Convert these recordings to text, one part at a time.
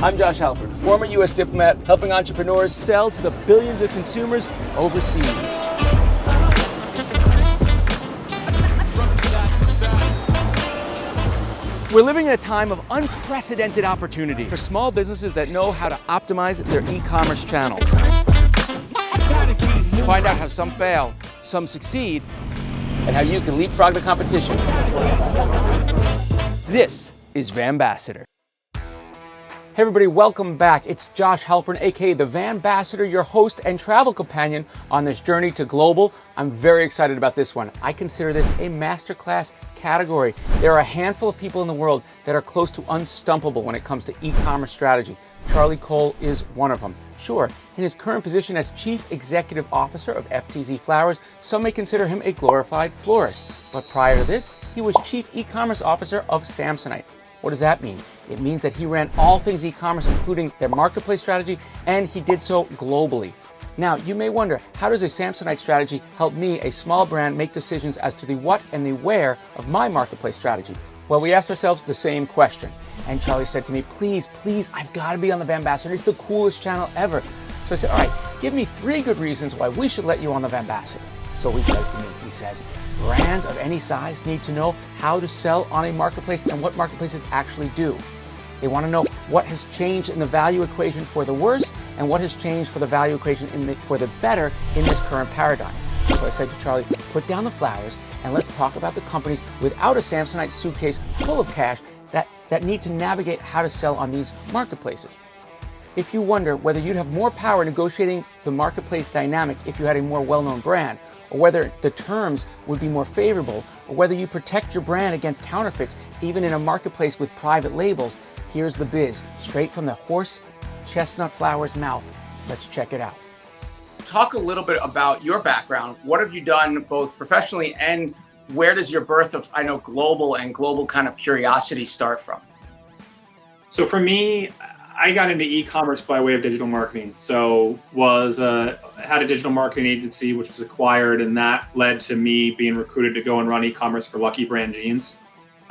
I'm Josh Halpern, former U.S. diplomat, helping entrepreneurs sell to the billions of consumers overseas. We're living in a time of unprecedented opportunity for small businesses that know how to optimize their e-commerce channels. Find out how some fail, some succeed, and how you can leapfrog the competition. This is VanBassador. Hey everybody, welcome back. It's Josh Halpern, aka the VanBassador, your host and travel companion on this journey to global. I'm very excited about this one. I consider this a masterclass category. There are a handful of people in the world that are close to unstumpable when it comes to e-commerce strategy. Charlie Cole is one of them. Sure, in his current position as Chief Executive Officer of FDT Flowers, some may consider him a glorified florist. But prior to this, he was Chief E-commerce Officer of Samsonite. What does that mean? It means that he ran all things e-commerce, including their marketplace strategy, and he did so globally. Now, you may wonder, how does a Samsonite strategy help me, a small brand, make decisions as to the what and the where of my marketplace strategy? Well, we asked ourselves the same question. And Charlie said to me, please, I've got to be on the VanBassador. It's the coolest channel ever. So I said, all right, give me 3 good reasons why we should let you on the VanBassador. So he says to me, brands of any size need to know how to sell on a marketplace and what marketplaces actually do. They want to know what has changed in the value equation for the worse and what has changed for the value equation for the better in this current paradigm. So I said to Charlie, put down the flowers and let's talk about the companies without a Samsonite suitcase full of cash that need to navigate how to sell on these marketplaces. If you wonder whether you'd have more power negotiating the marketplace dynamic if you had a more well-known brand, or whether the terms would be more favorable, or whether you protect your brand against counterfeits even in a marketplace with private labels, here's the biz, straight from the horse chestnut flower's mouth. Let's check it out. Talk a little bit about your background. What have you done both professionally, and where does your birth of, I know, global kind of curiosity start from? So for me, I got into e-commerce by way of digital marketing. So had a digital marketing agency which was acquired, and that led to me being recruited to go and run e-commerce for Lucky Brand jeans.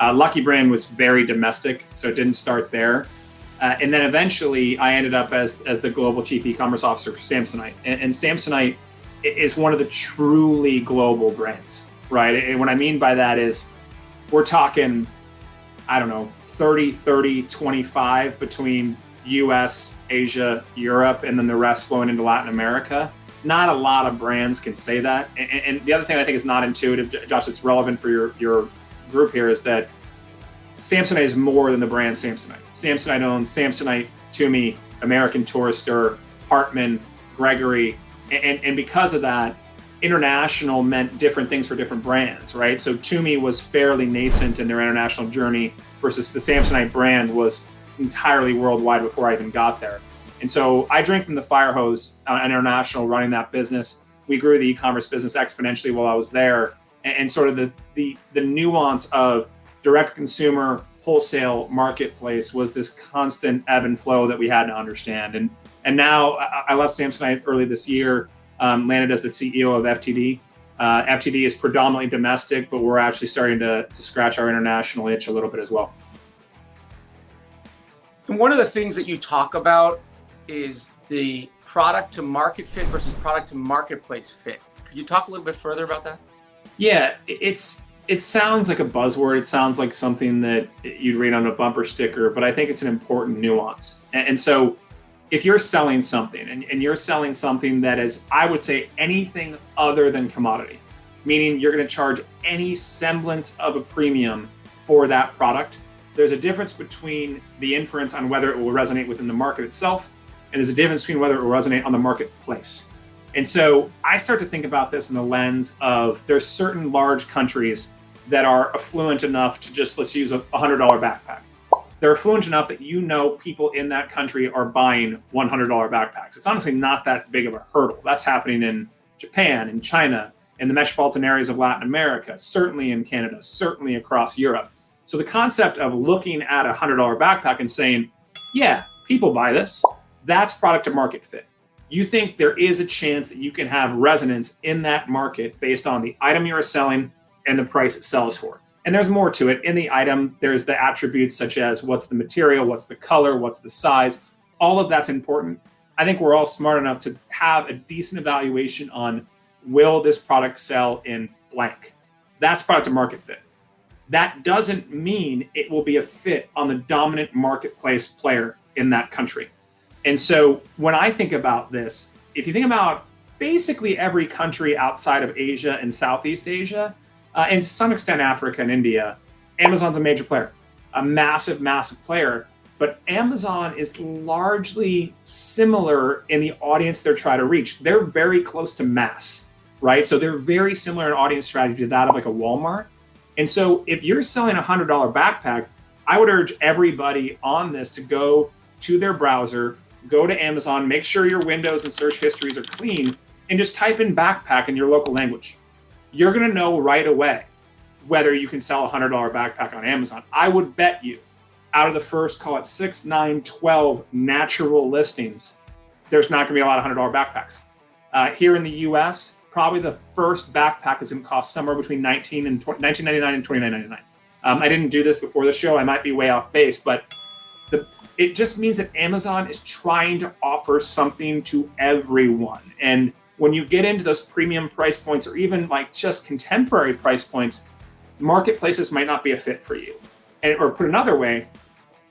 Lucky Brand was very domestic, so it didn't start there. And then eventually I ended up as the global chief e-commerce officer for Samsonite. And Samsonite is one of the truly global brands, right? And what I mean by that is we're talking, 30, 25 between US, Asia, Europe, and then the rest flowing into Latin America. Not a lot of brands can say that. And the other thing I think is not intuitive, Josh, that's relevant for your group here, is that Samsonite is more than the brand Samsonite. Samsonite owns Samsonite, Tumi, American Tourister, Hartman, Gregory. And because of that, international meant different things for different brands, right? So Tumi was fairly nascent in their international journey versus the Samsonite brand was entirely worldwide before I even got there. And so I drank from the fire hose on international running that business. We grew the e-commerce business exponentially while I was there. And sort of the nuance of direct consumer wholesale marketplace was this constant ebb and flow that we had to understand. And now I left Samsonite early this year, landed as the CEO of FTD. FTD is predominantly domestic, but we're actually starting to scratch our international itch a little bit as well. And one of the things that you talk about is the product to market fit versus product to marketplace fit. Could you talk a little bit further about that? Yeah, it sounds like a buzzword. It sounds like something that you'd read on a bumper sticker, but I think it's an important nuance. And so if you're selling something and you're selling something that is, I would say, anything other than commodity, meaning you're going to charge any semblance of a premium for that product, there's a difference between the inference on whether it will resonate within the market itself, and there's a difference between whether it will resonate on the marketplace. And so I start to think about this in the lens of there's certain large countries that are affluent enough to just, let's use a $100 backpack. They're affluent enough that people in that country are buying $100 backpacks. It's honestly not that big of a hurdle. That's happening in Japan, in China, in the metropolitan areas of Latin America, certainly in Canada, certainly across Europe. So the concept of looking at a $100 backpack and saying, yeah, people buy this, that's product to market fit. You think there is a chance that you can have resonance in that market based on the item you're selling and the price it sells for. And there's more to it. In the item, there's the attributes such as what's the material, what's the color, what's the size. All of that's important. I think we're all smart enough to have a decent evaluation on, will this product sell in blank? That's product to market fit. That doesn't mean it will be a fit on the dominant marketplace player in that country. And so when I think about this, if you think about basically every country outside of Asia and Southeast Asia, and to some extent Africa and India, Amazon's a major player, a massive, massive player. But Amazon is largely similar in the audience they're trying to reach. They're very close to mass, right? So they're very similar in audience strategy to that of like a Walmart. And so if you're selling a $100 backpack, I would urge everybody on this to go to their browser, go to Amazon, make sure your windows and search histories are clean, and just type in backpack in your local language. You're going to know right away whether you can sell a $100 backpack on Amazon. I would bet you out of the first, call it 6, 9, 12 natural listings, there's not going to be a lot of $100 backpacks. Here in the US, probably the first backpack is going to cost somewhere between $19.99 and $29.99. I didn't do this before the show. I might be way off base, but it just means that Amazon is trying to offer something to everyone. And when you get into those premium price points or even like just contemporary price points, marketplaces might not be a fit for you. Or put another way,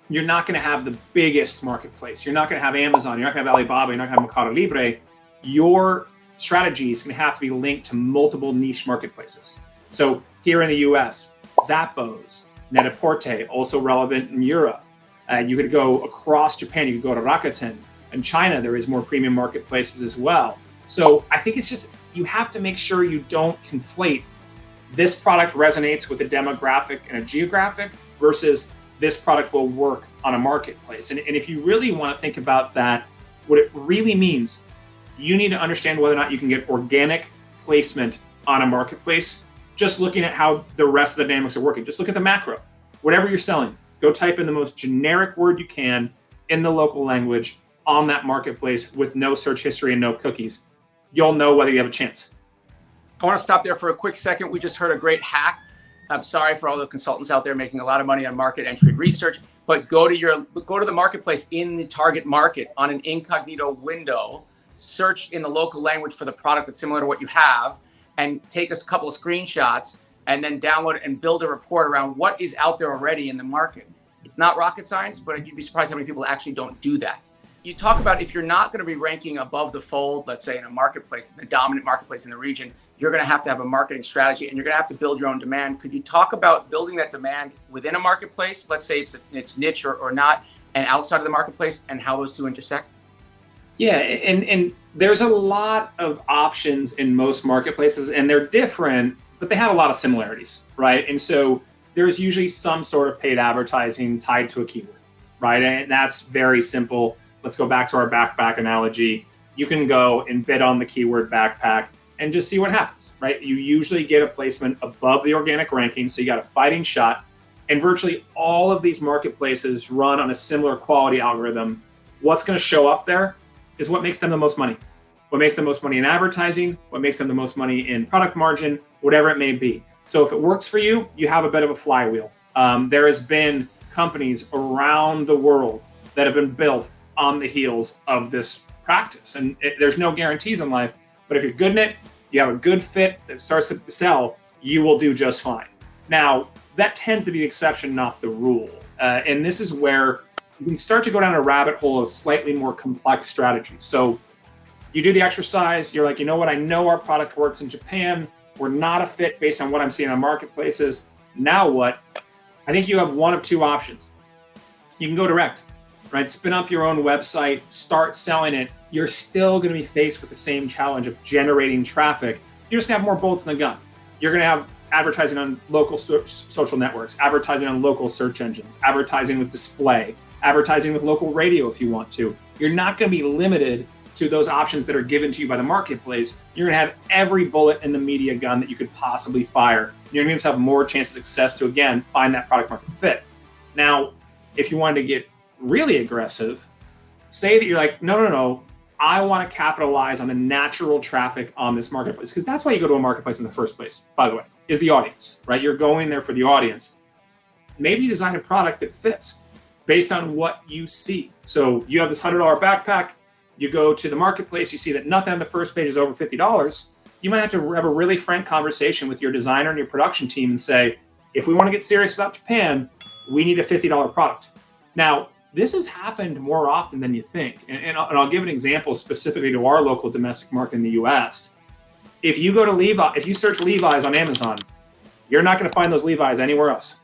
you're not going to have the biggest marketplace. You're not going to have Amazon. You're not going to have Alibaba. You're not going to have Mercado Libre. Your strategy is going to have to be linked to multiple niche marketplaces. So here in the US, Zappos, Net-a-Porter, also relevant in Europe. You could go across Japan. You could go to Rakuten. In China, there is more premium marketplaces as well. So I think it's just, you have to make sure you don't conflate this product resonates with a demographic and a geographic versus this product will work on a marketplace. And if you really want to think about that, what it really means, you need to understand whether or not you can get organic placement on a marketplace, just looking at how the rest of the dynamics are working. Just look at the macro. Whatever you're selling, go type in the most generic word you can in the local language on that marketplace with no search history and no cookies. You'll know whether you have a chance. I want to stop there for a quick second. We just heard a great hack. I'm sorry for all the consultants out there making a lot of money on market entry research, but go to the marketplace in the target market on an incognito window, search in the local language for the product that's similar to what you have, and take us a couple of screenshots and then download it and build a report around what is out there already in the market. It's not rocket science, but you'd be surprised how many people actually don't do that. You talk about if you're not going to be ranking above the fold, let's say in a marketplace, the dominant marketplace in the region, you're going to have a marketing strategy and you're going to have to build your own demand. Could you talk about building that demand within a marketplace? Let's say it's niche or not, and outside of the marketplace, and how those two intersect? Yeah, and there's a lot of options in most marketplaces, and they're different, but they have a lot of similarities, right? And so there's usually some sort of paid advertising tied to a keyword, right? And that's very simple. Let's go back to our backpack analogy. You can go and bid on the keyword backpack and just see what happens, right? You usually get a placement above the organic ranking, so you got a fighting shot. And virtually all of these marketplaces run on a similar quality algorithm. What's going to show up there is what makes them the most money. What makes them the most money in advertising, what makes them the most money in product margin, whatever it may be. So if it works for you, you have a bit of a flywheel. There has been companies around the world that have been built on the heels of this practice. And there's no guarantees in life, but if you're good in it, you have a good fit that starts to sell, you will do just fine. Now, that tends to be the exception, not the rule. And this is where you can start to go down a rabbit hole of slightly more complex strategies. So you do the exercise, you're like, you know what, I know our product works in Japan. We're not a fit based on what I'm seeing on marketplaces. Now what? I think you have one of two options. You can go direct. Right? Spin up your own website, start selling it. You're still going to be faced with the same challenge of generating traffic. You're just going to have more bullets in the gun. You're going to have advertising on local social networks, advertising on local search engines, advertising with display, advertising with local radio if you want to. You're not going to be limited to those options that are given to you by the marketplace. You're going to have every bullet in the media gun that you could possibly fire. You're going to have more chance of success to, again, find that product market fit. Now, if you wanted to get really aggressive, say that you're like, no, I want to capitalize on the natural traffic on this marketplace, because that's why you go to a marketplace in the first place, by the way. is the audience, right? You're going there for the audience. Maybe design a product that fits based on what you see. So you have this $100 backpack, you go to the marketplace, you see that nothing on the first page is over $50. You might have to have a really frank conversation with your designer and your production team and say, if we want to get serious about Japan, we need a $50 product. Now, this has happened more often than you think. And I'll give an example specifically to our local domestic market in the US. If you go to Levi, if you search Levi's on Amazon, you're not going to find those Levi's anywhere else.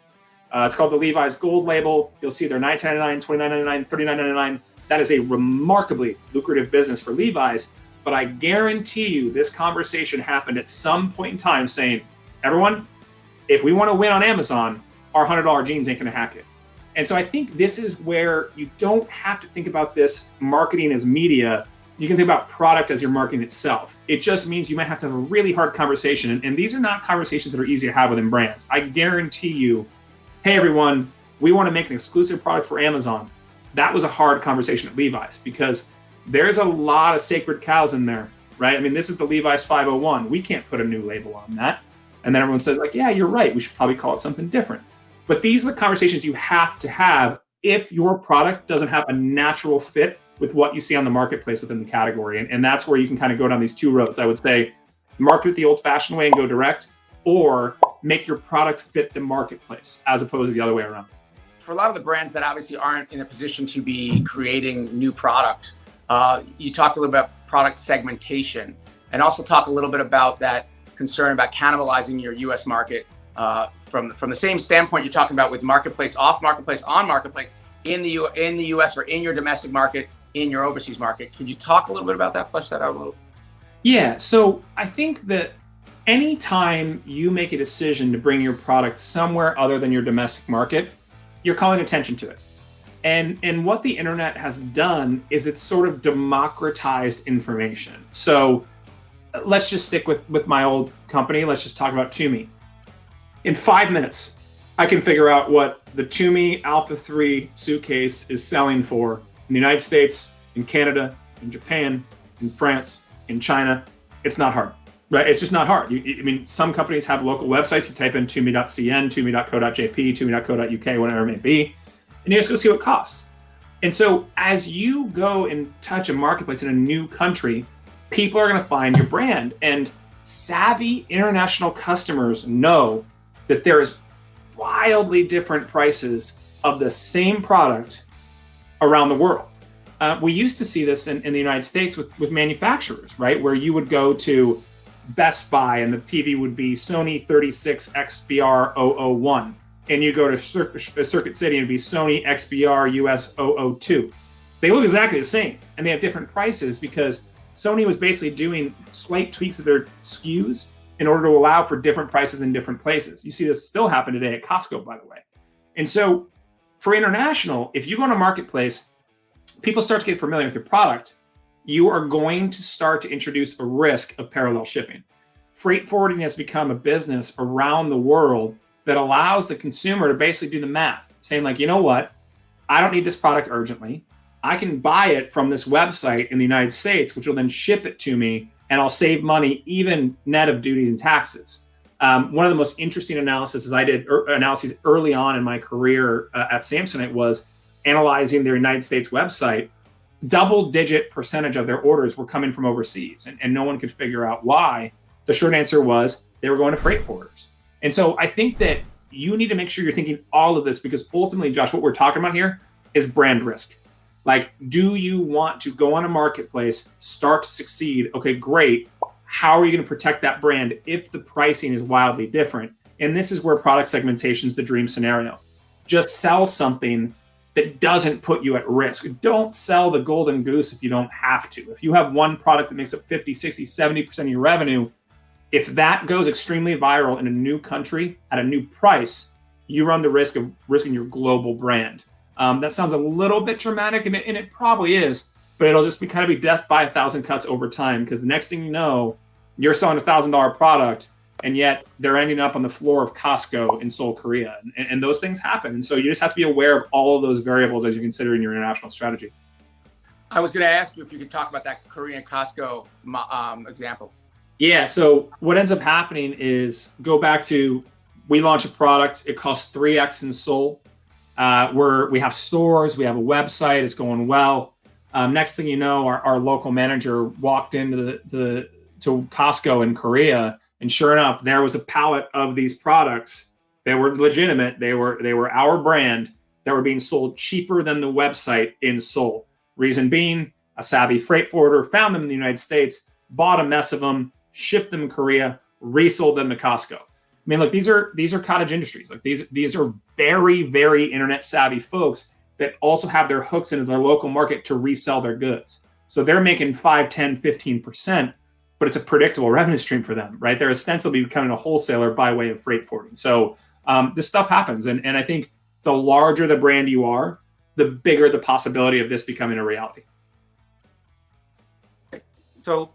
It's called the Levi's Gold label. You'll see they're $19.99, $29.99, $39.99. That is a remarkably lucrative business for Levi's. But I guarantee you this conversation happened at some point in time saying, everyone, if we want to win on Amazon, our $100 jeans ain't going to hack it. And so I think this is where you don't have to think about this marketing as media. You can think about product as your marketing itself. It just means you might have to have a really hard conversation. And these are not conversations that are easy to have within brands. I guarantee you, hey, everyone, we want to make an exclusive product for Amazon. That was a hard conversation at Levi's because there's a lot of sacred cows in there, right? I mean, this is the Levi's 501. We can't put a new label on that. And then everyone says like, yeah, you're right. We should probably call it something different. But these are the conversations you have to have if your product doesn't have a natural fit with what you see on the marketplace within the category. And that's where you can kind of go down these two roads. I would say market it the old fashioned way and go direct, or make your product fit the marketplace as opposed to the other way around. For a lot of the brands that obviously aren't in a position to be creating new product, you talked a little bit about product segmentation and also talk a little bit about that concern about cannibalizing your US market from the same standpoint you're talking about with marketplace, off marketplace, on marketplace, in the US or in your domestic market, in your overseas market. Can you talk a little bit about that, flesh that out a little? Yeah, so I think that anytime you make a decision to bring your product somewhere other than your domestic market, you're calling attention to it. And what the internet has done is it's sort of democratized information. So let's just stick with my old company. Let's just talk about Tumi. In 5 minutes, I can figure out what the Tumi Alpha 3 suitcase is selling for in the United States, in Canada, in Japan, in France, in China. It's not hard, right? It's just not hard. I mean, some companies have local websites. You type in tumi.cn, tumi.co.jp, tumi.co.uk, whatever it may be, and you just go see what it costs. And so as you go and touch a marketplace in a new country, people are going to find your brand. And savvy international customers know that there is wildly different prices of the same product around the world. We used to see this in the United States with manufacturers, right? Where you would go to Best Buy and the TV would be Sony 36 XBR 001. And you go to Circuit City and it'd be Sony XBR US 002. They look exactly the same and they have different prices because Sony was basically doing slight tweaks of their SKUs in order to allow for different prices in different places. You see this still happen today at Costco, by the way. And so for international, if you go on a marketplace, people start to get familiar with your product, you are going to start to introduce a risk of parallel shipping. Freight forwarding has become a business around the world that allows the consumer to basically do the math, saying like, you know what, I don't need this product urgently. I can buy it from this website in the United States, which will then ship it to me, and I'll save money, even net of duties and taxes. One of the most interesting analyses I did early on in my career at Samsonite was analyzing their United States website. Double-digit percentage of their orders were coming from overseas, and no one could figure out why. The short answer was they were going to freight forwarders. And so I think that you need to make sure you're thinking all of this because ultimately, Josh, what we're talking about here is brand risk. Like, do you want to go on a marketplace, start to succeed? Okay, great. How are you going to protect that brand if the pricing is wildly different? And this is where product segmentation is the dream scenario. Just sell something that doesn't put you at risk. Don't sell the golden goose if you don't have to. If you have one product that makes up 50, 60, 70% of your revenue, if that goes extremely viral in a new country at a new price, you run the risk of risking your global brand. That sounds a little bit dramatic, and it probably is, but it'll just be death by 1,000 cuts over time because the next thing you know, you're selling $1,000 product, and yet they're ending up on the floor of Costco in Seoul, Korea. And those things happen. And so you just have to be aware of all of those variables as you consider in your international strategy. I was going to ask you if you could talk about that Korean Costco example. Yeah. So what ends up happening is go back to we launch a product. It costs 3x in Seoul. We have stores, we have a website, it's going well. Next thing you know, our local manager walked into to Costco in Korea, and sure enough, there was a pallet of these products. They were legitimate. They were our brand that were being sold cheaper than the website in Seoul. Reason being, a savvy freight forwarder found them in the United States, bought a mess of them, shipped them to Korea, resold them to Costco. I mean, look, these are cottage industries. Like these are very, very internet savvy folks that also have their hooks into their local market to resell their goods. So they're making 5, 10, 15%, but it's a predictable revenue stream for them, right? They're ostensibly becoming a wholesaler by way of freight forwarding. So this stuff happens. And I think the larger the brand you are, the bigger the possibility of this becoming a reality. So,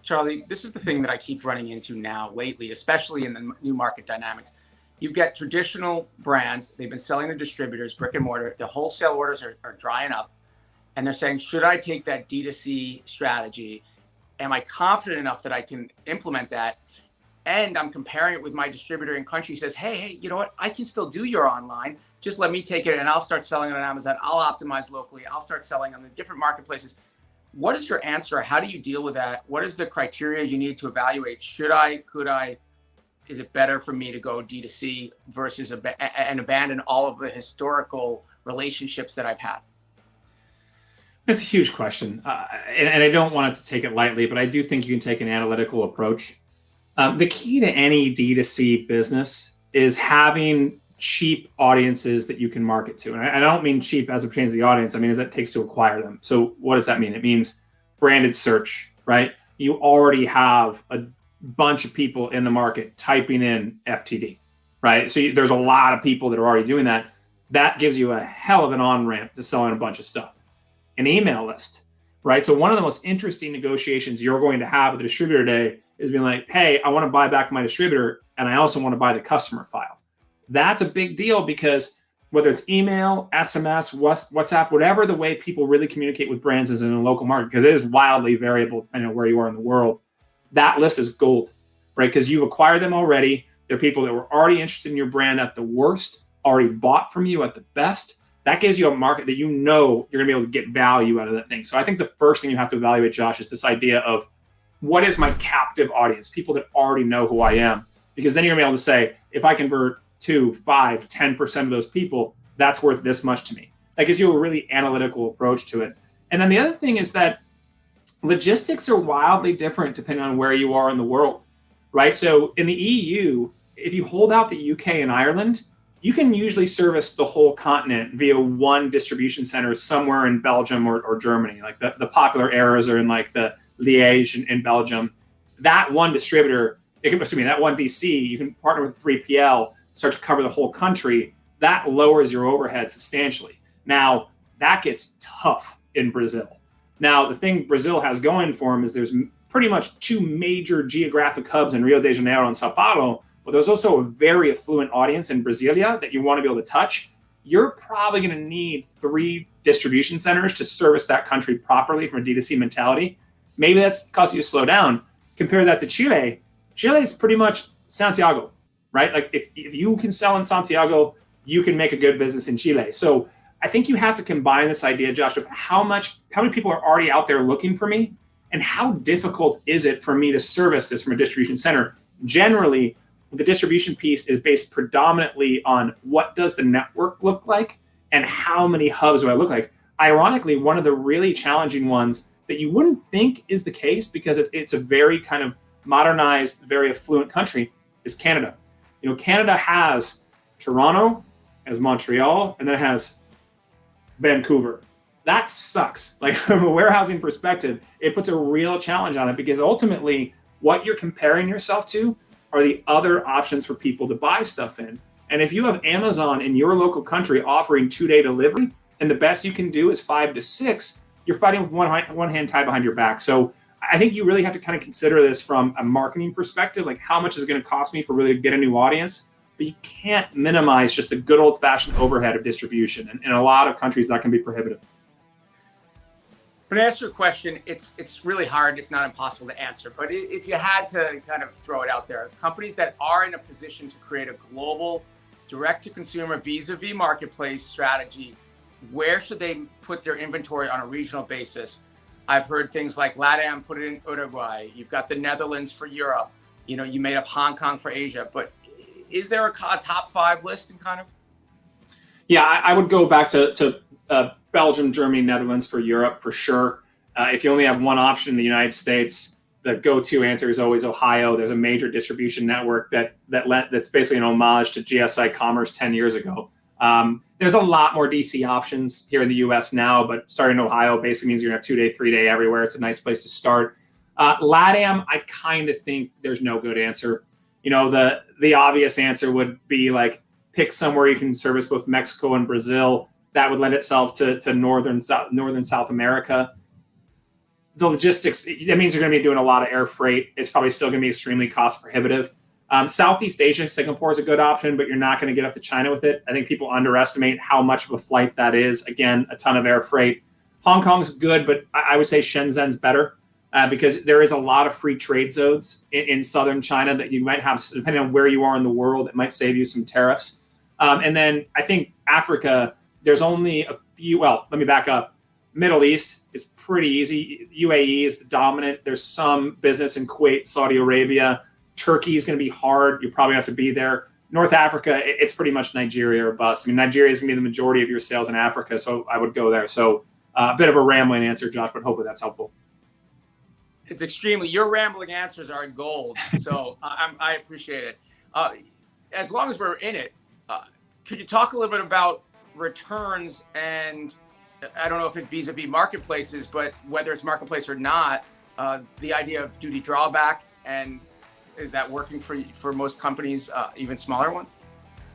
Charlie, this is the thing that I keep running into now lately, especially in the new market dynamics. You get traditional brands, they've been selling to distributors, brick and mortar, the wholesale orders are drying up, and they're saying, should I take that D2C strategy? Am I confident enough that I can implement that? And I'm comparing it with my distributor in country says, hey, you know what? I can still do your online. Just let me take it and I'll start selling it on Amazon. I'll optimize locally. I'll start selling on the different marketplaces. What is your answer? How do you deal with that? What is the criteria you need to evaluate? Should I, could I, is it better for me to go D2C versus and abandon all of the historical relationships that I've had? That's a huge question. And I don't want it to take it lightly, but I do think you can take an analytical approach. The key to any D2C business is having cheap audiences that you can market to. And I don't mean cheap as it pertains to the audience. I mean, as it takes to acquire them. So what does that mean? It means branded search, right? You already have a bunch of people in the market typing in FTD, right? So there's a lot of people that are already doing that. That gives you a hell of an on-ramp to selling a bunch of stuff. An email list, right? So one of the most interesting negotiations you're going to have with the distributor today is being like, hey, I want to buy back my distributor and I also want to buy the customer file. That's a big deal because whether it's email, SMS, WhatsApp, whatever the way people really communicate with brands is in a local market, because it is wildly variable depending on where you are in the world, that list is gold, right? Because you've acquired them already. They're people that were already interested in your brand at the worst, already bought from you at the best. That gives you a market that you know you're going to be able to get value out of that thing. So I think the first thing you have to evaluate, Josh, is this idea of what is my captive audience, people that already know who I am. Because then you're going to be able to say, if I convert 2, 5, 10% of those people, that's worth this much to me. That gives you a really analytical approach to it. And then the other thing is that logistics are wildly different depending on where you are in the world, right? So in the EU, if you hold out the UK and Ireland, you can usually service the whole continent via one distribution center somewhere in Belgium or Germany. Like the popular areas are in like the Liège in Belgium. That one distributor, that one DC, you can partner with 3PL, start to cover the whole country. That lowers your overhead substantially. Now, that gets tough in Brazil. Now, the thing Brazil has going for them is there's pretty much 2 major geographic hubs in Rio de Janeiro and Sao Paulo, but there's also a very affluent audience in Brasilia that you want to be able to touch. You're probably going to need 3 distribution centers to service that country properly from a D2C mentality. Maybe that's causing you to slow down. Compare that to Chile. Chile is pretty much Santiago, right? Like if you can sell in Santiago, you can make a good business in Chile. So I think you have to combine this idea, Josh, of how many people are already out there looking for me and how difficult is it for me to service this from a distribution center. Generally, the distribution piece is based predominantly on what does the network look like and how many hubs do I look like. Ironically, one of the really challenging ones that you wouldn't think is the case because it's a very kind of modernized, very affluent country is Canada. You know, Canada has Toronto, has Montreal, and then it has Vancouver. That sucks. Like from a warehousing perspective, it puts a real challenge on it because ultimately what you're comparing yourself to are the other options for people to buy stuff in. And if you have Amazon in your local country offering 2-day delivery, and the best you can do is 5 to 6, you're fighting with one hand tied behind your back. So I think you really have to kind of consider this from a marketing perspective, like how much is it going to cost me for really to get a new audience? But you can't minimize just the good old fashioned overhead of distribution. And in a lot of countries, that can be prohibitive. But to answer your question, it's really hard, if not impossible, to answer. But if you had to kind of throw it out there, companies that are in a position to create a global direct-to-consumer vis-a-vis marketplace strategy, where should they put their inventory on a regional basis? I've heard things like LATAM put it in Uruguay. You've got the Netherlands for Europe. You made up Hong Kong for Asia. But is there a top 5 list and kind of? Yeah, I would go back to Belgium, Germany, Netherlands for Europe for sure. If you only have one option in the United States, the go-to answer is always Ohio. There's a major distribution network that's basically an homage to GSI Commerce 10 years ago. There's a lot more DC options here in the U.S. now, but starting in Ohio basically means you're going to have 2-day, 3-day everywhere. It's a nice place to start. LATAM, I kind of think there's no good answer. The obvious answer would be like pick somewhere you can service both Mexico and Brazil. That would lend itself to northern South America. The logistics, that means you're going to be doing a lot of air freight. It's probably still going to be extremely cost prohibitive. Southeast Asia, Singapore is a good option, but you're not going to get up to China with it. I think people underestimate how much of a flight that is. Again, a ton of air freight. Hong Kong's good, but I would say Shenzhen's better because there is a lot of free trade zones in southern China that you might have, depending on where you are in the world, it might save you some tariffs. And then I think Africa, there's only a few, well, let me back up. Middle East is pretty easy. UAE is the dominant. There's some business in Kuwait, Saudi Arabia. Turkey is going to be hard. You probably have to be there. North Africa, it's pretty much Nigeria or bust. I mean, Nigeria is going to be the majority of your sales in Africa, so I would go there. So a bit of a rambling answer, Josh, but hopefully that's helpful. It's extremely, your rambling answers are gold, so I appreciate it. As long as we're in it, could you talk a little bit about returns and I don't know if it's vis-a-vis marketplaces, but whether it's marketplace or not, the idea of duty drawback, and is that working for most companies, even smaller ones?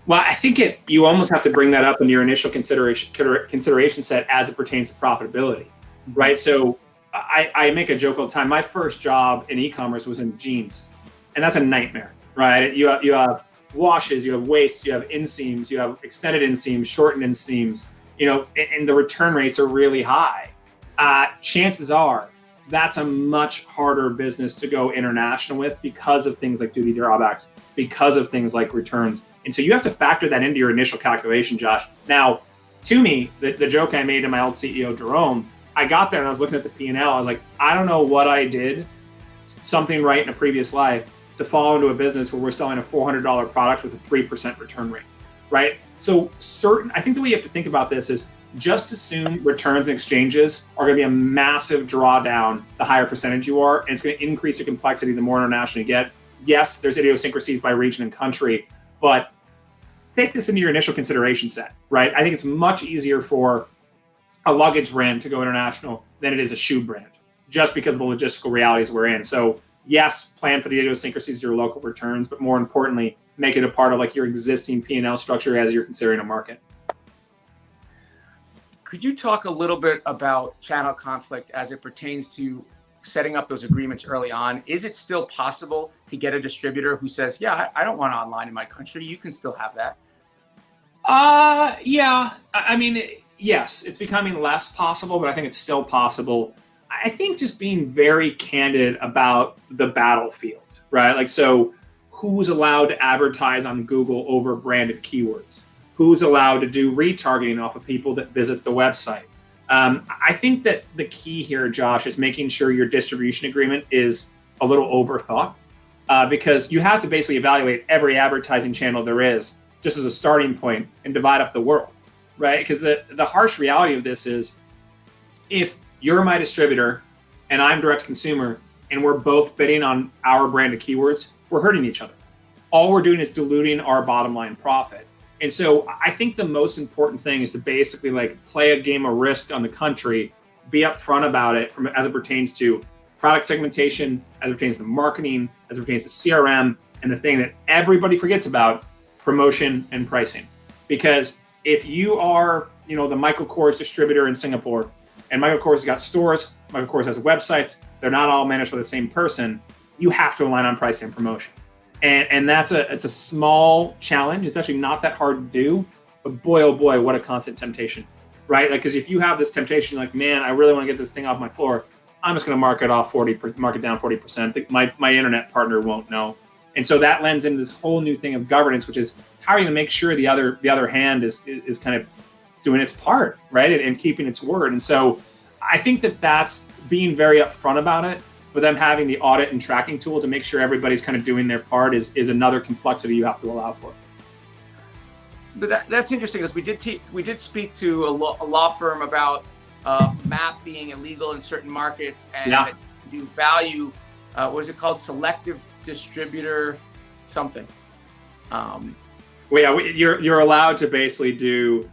Well, I think you almost have to bring that up in your initial consideration set as it pertains to profitability, right? So I make a joke all the time. My first job in e-commerce was in jeans, and that's a nightmare, right? You have washes, you have waists, you have inseams, you have extended inseams, shortened inseams, and the return rates are really high. Chances are that's a much harder business to go international with because of things like duty drawbacks, because of things like returns. And so you have to factor that into your initial calculation, Josh. Now, to me, the joke I made to my old CEO, Jerome, I got there and I was looking at the P&L. I was like, I don't know what I did, something right in a previous life, to fall into a business where we're selling a $400 product with a 3% return rate, right? So I think the way you have to think about this is just assume returns and exchanges are going to be a massive drawdown the higher percentage you are, and it's going to increase your complexity the more international you get. Yes, there's idiosyncrasies by region and country, but take this into your initial consideration set, right? I think it's much easier for a luggage brand to go international than it is a shoe brand, just because of the logistical realities we're in. So yes, plan for the idiosyncrasies of your local returns, but more importantly, make it a part of like your existing P&L structure as you're considering a market. Could you talk a little bit about channel conflict as it pertains to setting up those agreements early on? Is it still possible to get a distributor who says, yeah, I don't want online in my country. You can still have that. Yeah. I mean, yes, it's becoming less possible, but I think it's still possible. I think just being very candid about the battlefield, right? Like, so who's allowed to advertise on Google over branded keywords? Who's allowed to do retargeting off of people that visit the website? I think that the key here, Josh, is making sure your distribution agreement is a little overthought because you have to basically evaluate every advertising channel there is just as a starting point and divide up the world, right? Because the harsh reality of this is if you're my distributor and I'm direct consumer and we're both bidding on our branded keywords, we're hurting each other. All we're doing is diluting our bottom line profit. And so I think the most important thing is to basically like play a game of risk on the country, be upfront about it as it pertains to product segmentation, as it pertains to marketing, as it pertains to CRM, and the thing that everybody forgets about, promotion and pricing. Because if you are, the Michael Kors distributor in Singapore, and Michael Kors has got stores, Michael Kors has websites, they're not all managed by the same person, you have to align on pricing and promotion. And it's a small challenge. It's actually not that hard to do, but boy, oh boy, what a constant temptation. right? Like, because if you have this temptation, like, man, I really want to get this thing off my floor, I'm just going to mark it down 40%. My internet partner won't know. And so that lends into this whole new thing of governance, which is how are you going to make sure the other hand is kind of doing its part, right? And keeping its word. And so I think that's being very upfront about it, but them having the audit and tracking tool to make sure everybody's kind of doing their part is another complexity you have to allow for. But that's interesting, because we did speak to a law firm about MAP being illegal in certain markets, and do value, what is it called? Selective distributor something. You're allowed to basically do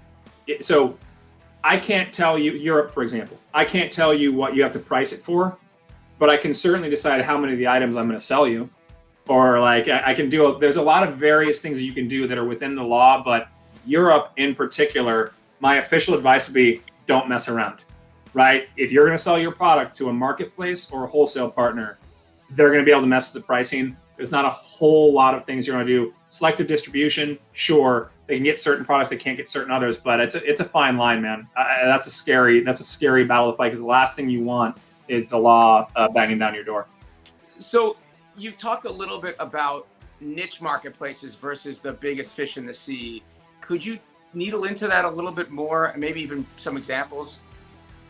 it. So I can't tell you, Europe, for example, I can't tell you what you have to price it for, but I can certainly decide how many of the items I'm going to sell you. Or like I can do, there's a lot of various things that you can do that are within the law, but Europe in particular, my official advice would be don't mess around, right? If you're going to sell your product to a marketplace or a wholesale partner, they're going to be able to mess with the pricing. There's not a whole lot of things you're going to do. Selective distribution, sure, they can get certain products, they can't get certain others, but it's a fine line, man. That's a scary battle to fight, because the last thing you want is the law banging down your door. So you've talked a little bit about niche marketplaces versus the biggest fish in the sea. Could you needle into that a little bit more, and maybe even some examples?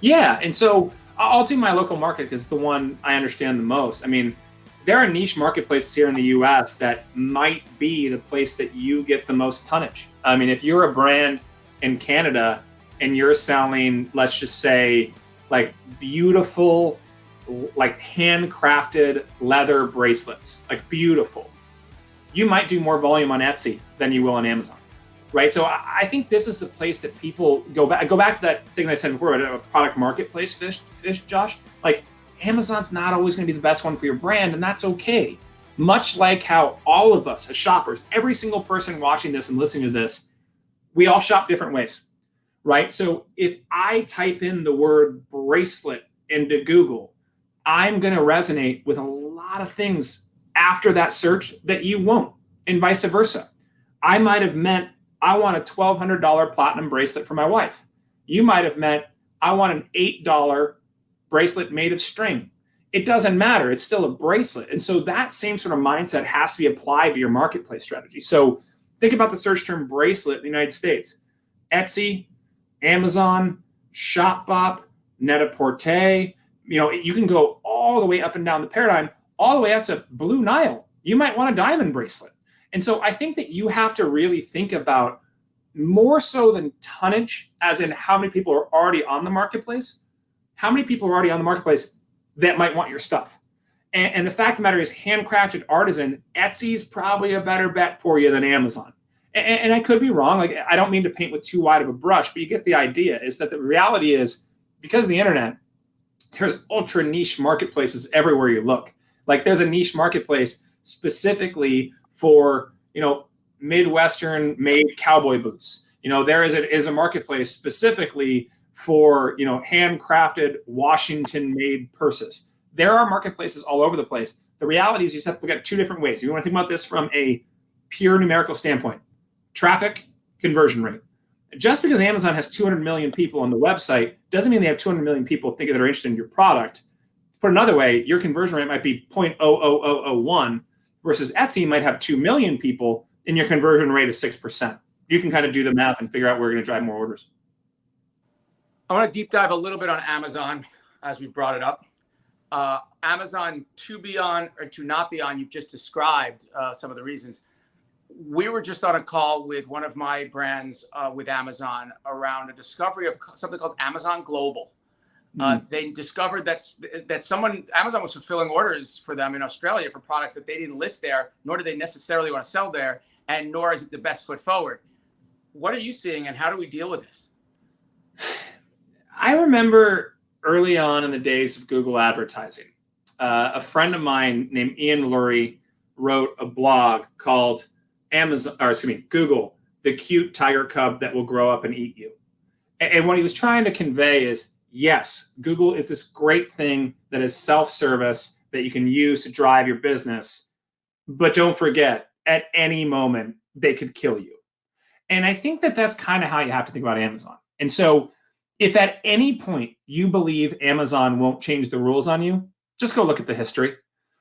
Yeah, and so I'll do my local market because it's the one I understand the most. I mean, there are niche marketplaces here in the US that might be the place that you get the most tonnage. I mean, if you're a brand in Canada and you're selling, let's just say, like beautiful, like handcrafted leather bracelets, like beautiful, you might do more volume on Etsy than you will on Amazon, right? So I think this is the place that people go back to that thing I said before about a product marketplace fish, Josh. Like, Amazon's not always going to be the best one for your brand, and that's okay. Much like how all of us as shoppers, every single person watching this and listening to this, we all shop different ways, right? So if I type in the word bracelet into Google, I'm going to resonate with a lot of things after that search that you won't, and vice versa. I might have meant I want a $1,200 platinum bracelet for my wife. You might have meant I want an $8 bracelet made of string. It doesn't matter. It's still a bracelet. And so that same sort of mindset has to be applied to your marketplace strategy. So think about the search term bracelet in the United States. Etsy, Amazon, Shopbop, Net-a-Porter. You can go all the way up and down the paradigm, all the way up to Blue Nile. You might want a diamond bracelet. And so I think that you have to really think about, more so than tonnage, as in how many people are already on the marketplace, how many people are already on the marketplace that might want your stuff. And the fact of the matter is, handcrafted artisan, Etsy's probably a better bet for you than Amazon. And I could be wrong. Like, I don't mean to paint with too wide of a brush, but you get the idea, is that the reality is, because of the internet, there's ultra niche marketplaces everywhere you look. Like, there's a niche marketplace specifically for, Midwestern made cowboy boots. There is a marketplace specifically for, handcrafted Washington made purses. There are marketplaces all over the place. The reality is, you just have to look at it two different ways. You want to think about this from a pure numerical standpoint: traffic, conversion rate. Just because Amazon has 200 million people on the website doesn't mean they have 200 million people thinking that are interested in your product. Put another way, your conversion rate might be 0.00001 versus Etsy might have 2 million people and your conversion rate is 6%. You can kind of do the math and figure out where you're going to drive more orders. I want to deep dive a little bit on Amazon, as we brought it up. Amazon to be on or to not be on, you've just described some of the reasons. We were just on a call with one of my brands with Amazon around a discovery of something called Amazon Global. They discovered that Amazon was fulfilling orders for them in Australia for products that they didn't list there, nor do they necessarily want to sell there, and nor is it the best foot forward. What are you seeing, and how do we deal with this? I remember early on in the days of Google advertising, a friend of mine named Ian Lurie wrote a blog called Google, the cute tiger cub that will grow up and eat you. And what he was trying to convey is, yes, Google is this great thing that is self-service that you can use to drive your business. But don't forget, at any moment, they could kill you. And I think that that's kind of how you have to think about Amazon. And so If at any point you believe Amazon won't change the rules on you, just go look at the history,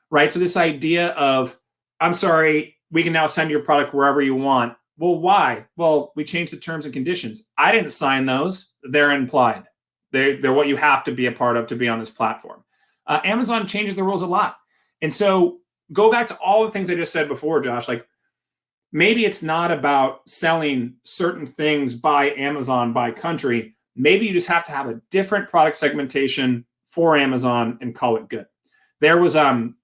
right? So this idea of, I'm sorry, we can now send your product wherever you want. Well, why? Well, we changed the terms and conditions. I didn't sign those. They're implied. They're what you have to be a part of to be on this platform. Amazon changes the rules a lot. And so go back to all the things I just said before, Josh, like maybe it's not about selling certain things by Amazon by country. Maybe you just have to have a different product segmentation for Amazon and call it good. There was an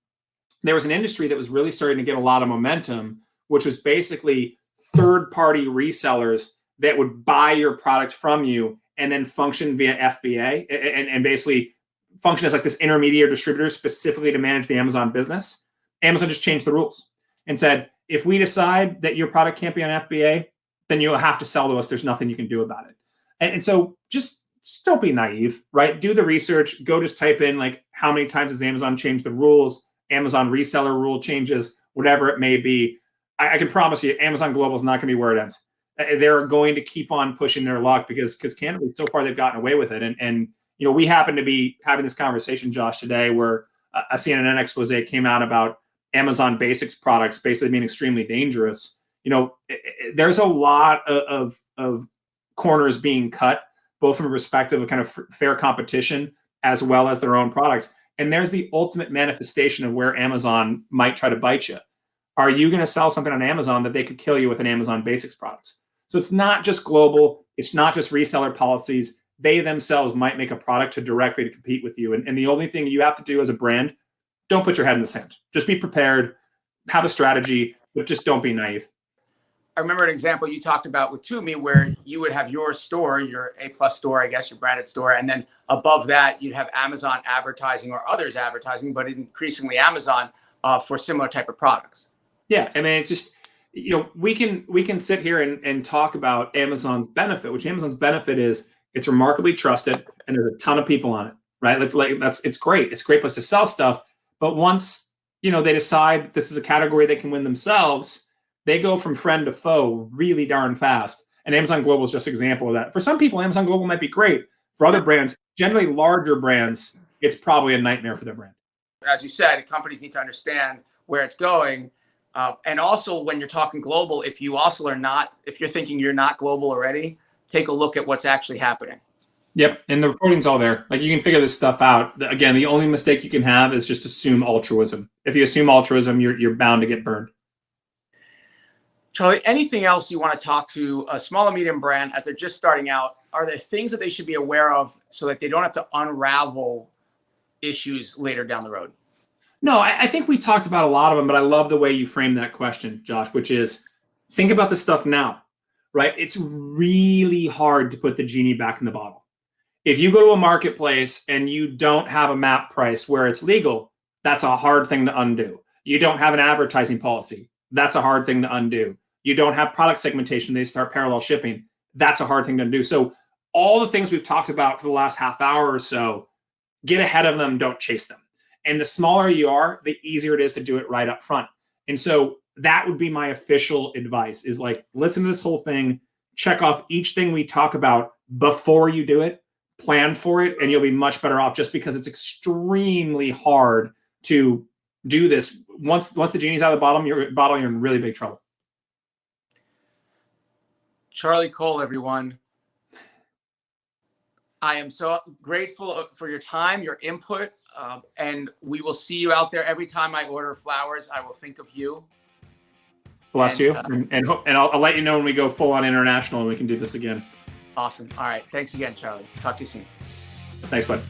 industry that was really starting to get a lot of momentum, which was basically third-party resellers that would buy your product from you and then function via FBA and basically function as like this intermediate distributor specifically to manage the Amazon business. Amazon just changed the rules and said, if we decide that your product can't be on FBA, then you'll have to sell to us. There's nothing you can do about it. And so just don't be naive, right? Do the research. Go just type in like how many times has Amazon changed the rules, Amazon reseller rule changes, whatever it may be. I can promise you Amazon Global is not going to be where it ends. They're going to keep on pushing their luck because candidly, so far they've gotten away with it. And you know, we happen to be having this conversation, Josh, today where a CNN expose came out about Amazon Basics products basically being extremely dangerous. You know, there's a lot of corners being cut, both from a perspective of kind of fair competition as well as their own products. And there's the ultimate manifestation of where Amazon might try to bite you. Are you going to sell something on Amazon that they could kill you with an Amazon Basics products? So it's not just global. It's not just reseller policies. They themselves might make a product to directly compete with you. And the only thing you have to do as a brand, don't put your head in the sand. Just be prepared, have a strategy, but just don't be naive. I remember an example you talked about with Tumi where you would have your store, your A+ store, I guess, your branded store. And then above that, you'd have Amazon advertising or others advertising, but increasingly Amazon for similar type of products. Yeah. I mean, it's just, you know, we can sit here and talk about Amazon's benefit, which Amazon's benefit is it's remarkably trusted and there's a ton of people on it, right? It's great. It's a great place to sell stuff. But once, you know, they decide this is a category they can win themselves, they go from friend to foe really darn fast. And Amazon Global is just an example of that. For some people, Amazon Global might be great. For other brands, generally larger brands, it's probably a nightmare for their brand. As you said, companies need to understand where it's going. And also when you're talking global, if you're thinking you're not global already, take a look at what's actually happening. Yep. And the reporting's all there. Like you can figure this stuff out. Again, the only mistake you can have is just assume altruism. If you assume altruism, you're bound to get burned. Charlie, anything else you want to talk to a small and medium brand as they're just starting out? Are there things that they should be aware of so that they don't have to unravel issues later down the road? No, I think we talked about a lot of them, but I love the way you framed that question, Josh, which is think about this stuff now, right? It's really hard to put the genie back in the bottle. If you go to a marketplace and you don't have a map price where it's legal, that's a hard thing to undo. You don't have an advertising policy. That's a hard thing to undo. You don't have product segmentation. They start parallel shipping. That's a hard thing to undo. So all the things we've talked about for the last half hour or so, get ahead of them, don't chase them. And the smaller you are, the easier it is to do it right up front. And so that would be my official advice is like, listen to this whole thing, check off each thing we talk about before you do it, plan for it, and you'll be much better off just because it's extremely hard to do this. Once the genie's out of the bottle, you're in really big trouble. Charlie Cole, everyone. I am so grateful for your time, your input, and we will see you out there. Every time I order flowers, I will think of you. Bless you. And I'll let you know when we go full on international and we can do this again. Awesome. All right. Thanks again, Charlie. Talk to you soon. Thanks, bud.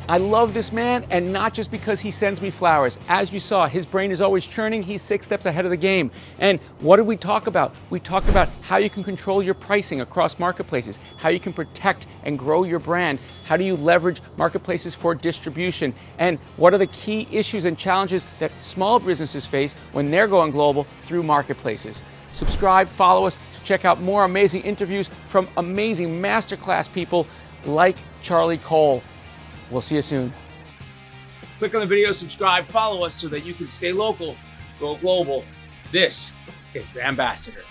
I love this man, and not just because he sends me flowers. As you saw, his brain is always churning. He's 6 steps ahead of the game. And what did we talk about? We talked about how you can control your pricing across marketplaces, how you can protect and grow your brand, how do you leverage marketplaces for distribution, and what are the key issues and challenges that small businesses face when they're going global through marketplaces. Subscribe, follow us to check out more amazing interviews from amazing masterclass people like Charlie Cole. We'll see you soon. Click on the video, subscribe, follow us so that you can stay local, go global. This is VanBassador.